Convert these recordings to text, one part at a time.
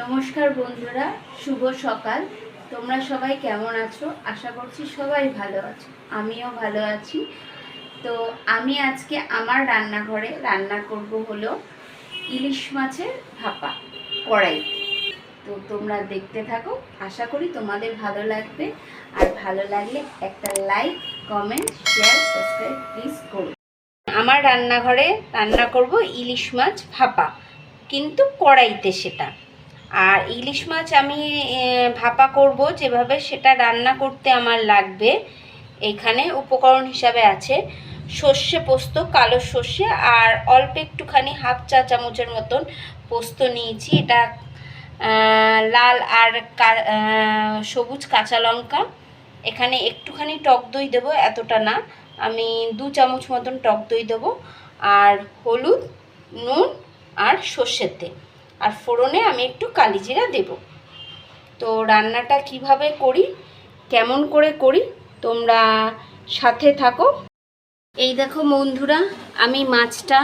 নমস্কার বন্ধুরা, শুভ সকাল। তোমরা সবাই কেমন আছো? আশা করছি সবাই ভালো আছো, আমিও ভালো আছি। তো আমি আজকে আমার রান্নাঘরে রান্না করব হলো ইলিশ মাছের ভাপা কড়াইতে। তো তোমরা দেখতে থাকো, আশা করি তোমাদের ভালো লাগবে। আর ভালো লাগলে একটা like, comment, share, subscribe please করো। আমার রান্নাঘরে রান্না করব ইলিশ মাছ ভাপা, কিন্তু কড়াইতে সেটা। আর ইলিশ মাছ আমি ভাপা করব যেভাবে, সেটা রান্না করতে আমার লাগবে এখানে উপকরণ হিসাবে আছে সর্ষে পোস্ত, কালো সর্ষে, আর অল্প একটুখানি হাফ চা চামচের মতন পোস্ত নিয়েছি। এটা লাল আর সবুজ কাঁচা লঙ্কা। এখানে একটুখানি টক দই দেবো, এতটা না, আমি 2 চামচ মতন টক দই দেবো। আর হলুদ, নুন আর সর্ষের তেল, আর ফোড়নে আমি একটু কালি জিরা দেব। তো রান্নাটা কিভাবে করি, কেমন করে করি, তোমরা সাথে থাকো। এই দেখো বন্ধুরা, আমি মাছটা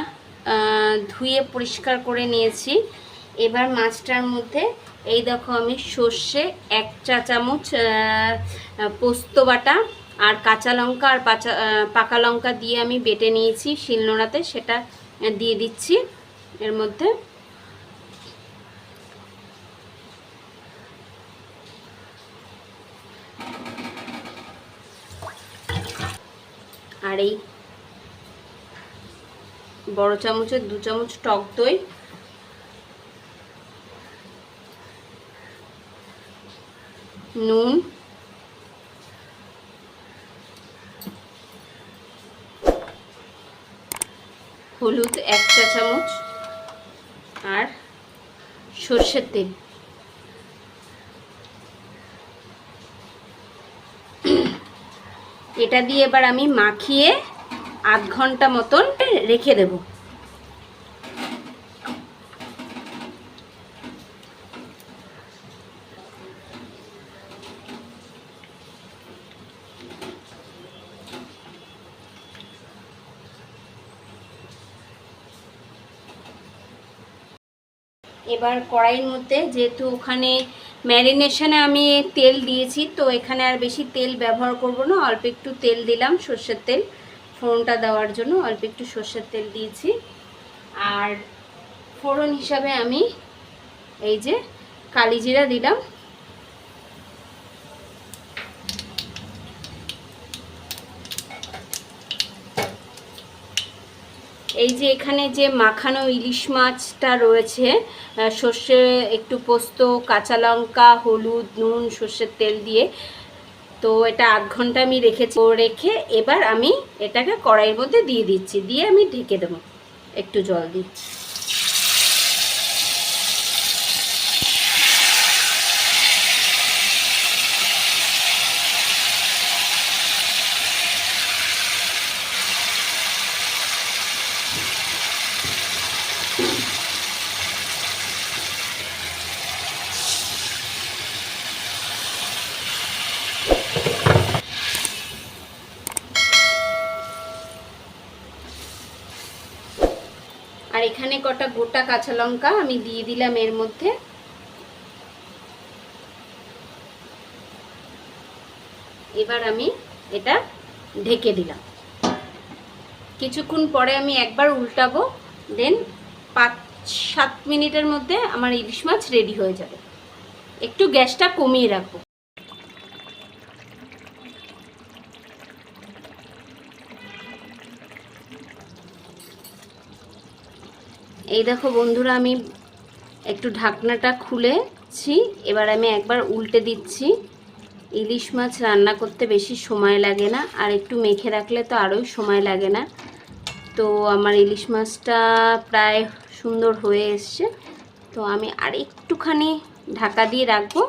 ধুয়ে পরিষ্কার করে নিয়েছি। এবার মাছটার মধ্যে এই দেখো আমি সর্ষে 1 চা চামচ, পোস্ত বাটা আর কাঁচা লঙ্কা আর পাকা লঙ্কা দিয়ে আমি বেটে নিয়েছি শিলনোড়াতে, সেটা দিয়ে দিচ্ছি এর মধ্যে। আর এই বড় চামচের 2 চামচ টক দই, নুন, হলুদ 1 চা চামচ আর সর্ষের তেল। এটা দিয়ে এবার আমি মাখিয়ে আধ ঘন্টা মতন রেখে দেব। এবার কড়াইয়ের মধ্যে, যেহেতু ওখানে ম্যারিনেশনে আমি তেল দিয়েছি, তো এখানে আর বেশি তেল ব্যবহার করব না, অল্প একটু তেল দিলাম, সর্ষের তেল, ফোড়নটা দেওয়ার জন্য অল্প একটু সর্ষের তেল দিয়েছি। আর ফোড়ন হিসাবে আমি এই যে কালি জিরা দিলাম। এই যে এখানে যে মাখানো ইলিশ মাছটা রয়েছে, সর্ষে, একটু পোস্ত, কাঁচা লঙ্কা, হলুদ, নুন, সর্ষের তেল দিয়ে, তো এটা আধ ঘন্টা আমি রেখে এবার আমি এটাকে কড়াইয়ের মধ্যে দিয়ে দিচ্ছি, দিয়ে আমি ঢেকে দেবো, একটু জল দিই। আর এখানে কটা গোটা কাঁচা লঙ্কা আমি দিয়ে দিলাম এর মধ্যে। এবার আমি এটা ঢেকে দিলাম। কিছুক্ষণ পরে আমি একবার উল্টাবো, দেন 5-7 মিনিটের মধ্যে আমার ইলিশ মাছ রেডি হয়ে যাবে। একটু গ্যাসটা কমিয়ে রাখবো। এই দেখো বন্ধুরা, আমি একটু ঢাকনাটা খুলেছি, এবার আমি একবার উল্টে দিচ্ছি। ইলিশ মাছ রান্না করতে বেশি সময় লাগে না, আর একটু মেখে রাখলে তো আরোই সময় লাগে না। তো আমার ইলিশ মাছটা প্রায় সুন্দর হয়ে এসছে, তো আমি আর একটুখানি ঢাকা দিয়ে রাখবো,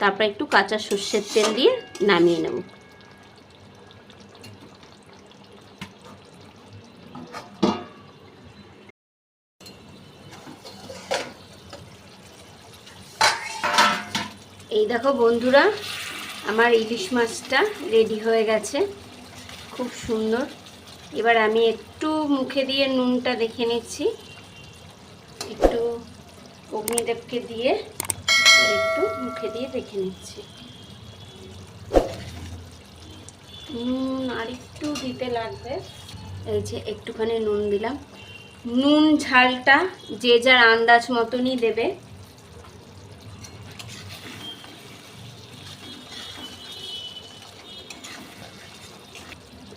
তারপর একটু কাঁচা সর্ষের তেল দিয়ে নামিয়ে নেব। এই দেখো বন্ধুরা, আমার ইলিশ মাছটা রেডি হয়ে গেছে, খুব সুন্দর। এবার আমি একটু মুখে দিয়ে নুনটা দেখে নিচ্ছি, একটু অগ্নিদেবকে দিয়ে একটু মুখে দিয়ে দেখে নিচ্ছি। নুন আর একটু দিতে লাগবে। এই যে একটুখানি নুন দিলাম। নুন ঝালটা যে যার আন্দাজ মতনই দেবে।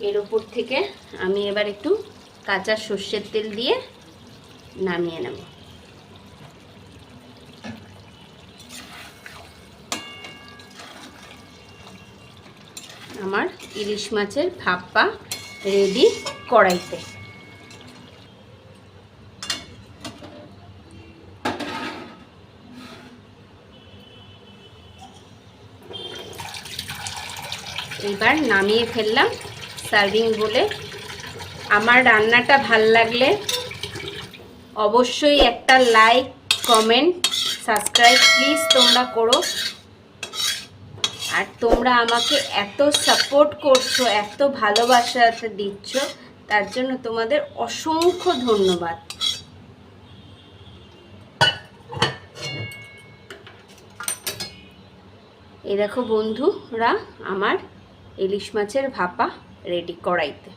এর উপর থেকে আমি এবার একটু কাঁচা সর্ষের তেল দিয়ে নামিয়ে নেব। আমার ইলিশ মাছের ভাপা রেডি কড়াইতে। এবার নামিয়ে ফেললাম সার্ভিং বলে। আমার রান্নাটা ভাল লাগলে অবশ্যই একটা লাইক, কমেন্ট, সাবস্ক্রাইব প্লিজ তোমরা করো। আর তোমরা আমাকে এত সাপোর্ট করছো, এত ভালোবাসা দিচ্ছ, তার জন্য তোমাদের অসংখ্য ধন্যবাদ। এই দেখো বন্ধুরা, আমার ইলিশ মাছের ভাপা রেডি কড়াইতে।